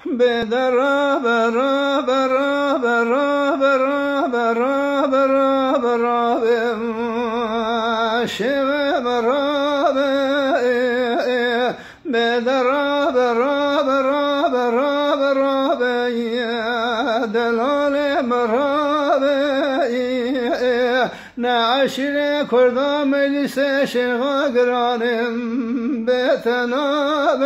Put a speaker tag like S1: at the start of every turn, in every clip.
S1: بدرا برا برا برا برا برا برا برا شو برا بدرا برا برا برا برا دلال مرا نعشر كردا مجلس شيخا قرانم بتناب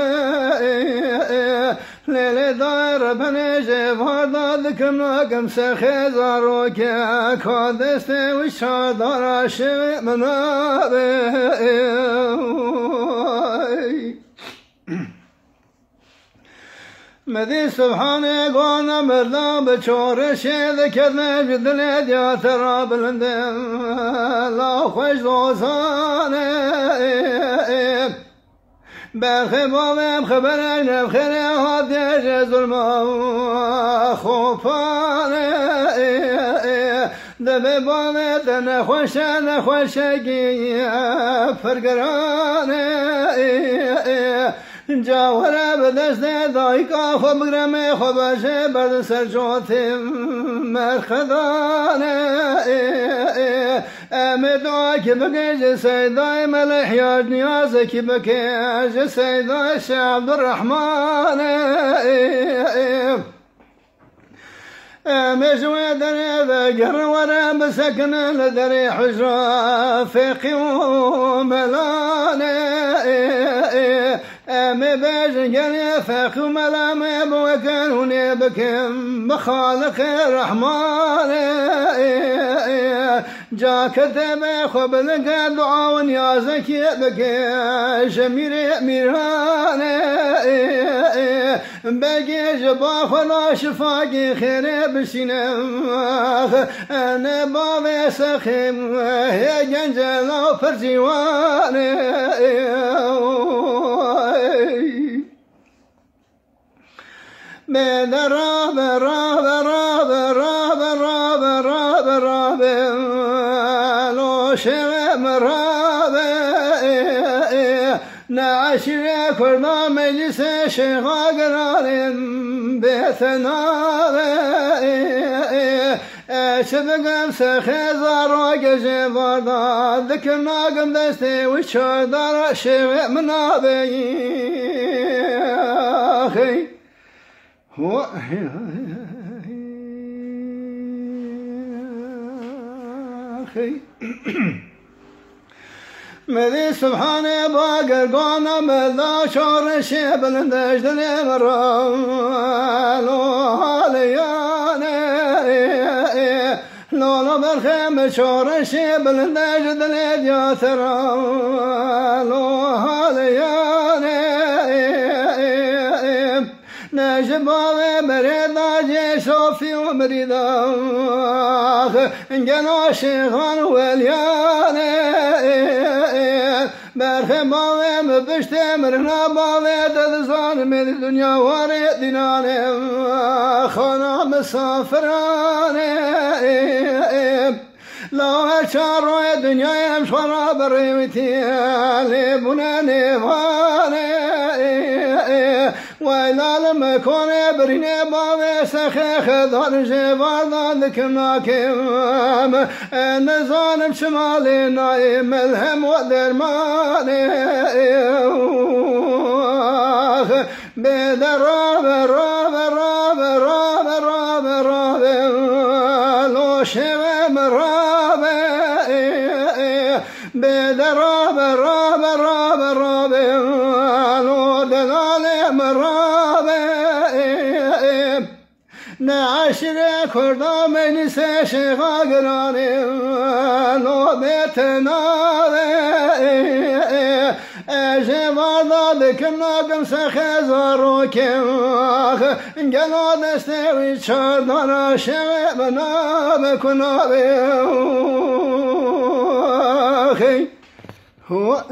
S1: ليلة داير بنجي فاردا ذكرنا كم سخزارو كا كادستي وشادار شيء مناب مدي سبحانه قانا مردا بچور شيد كذا جدل يا ترى بلند لا خوش دوزانه بخبام خبر نفخر هادي ظلم خوفانه دب بامت نخوش گی فرگرانه جاوره به دست دایکا خوب گرمه خوبشه برد سرجوتیم مرخدانه امدعا که بگه سیدای ملحیاج نیازه که بگه سیدای شعب الرحمن مجوى دري ذكر ورا بسكن لدري حجرة فقي وملاني أمي باجي فقي وملامي بوكانوني بكم بخالق الرحمن جا كتب خب لك دعاء ونيازك بكي شمير ميراني بقي جبا فلا شفاقي خير بسيناخ أنا بابي سخيم يا جنجل وفرجواني بدرا برا برا برا برا برا برا لو شرم رابي نعشر كرنا مجلس شيخا قرارين بيتنا شبقم سخزار وقجي بردا ذكرنا قم دستي وشادر شيخ منابي أخي هو أخي مدي سبحانه باقر قانا مذا شور الشيب لندج دني مرالو هالياني لولا بالخيم شور الشيب لندج دني دياترالو هالياني نجبالي مريضا جي صوفي ومريضا انجنا شيخان ولياني برخي بالي مبشتي مرنا بالي تدزان من الدنيا واري ديناني خانا مسافراني لا شارو الدنيا يمشونا بريوتي لبنا نيفاني وإلى لما كوني بريني بابي سخي خذار جبار ذكرنا كم أن ظالم شمالي نايم الهم والدرماني بدراب راب راب راب راب راب لو شمم راب بدراب راب راب راب لو دلال مراب نعشر كردا مجلس شيخا قراني لو بيتنا جواد ذكرنا قم سخزارو كم قالوا دستوي شادنا شبنا بكنا بأخي هو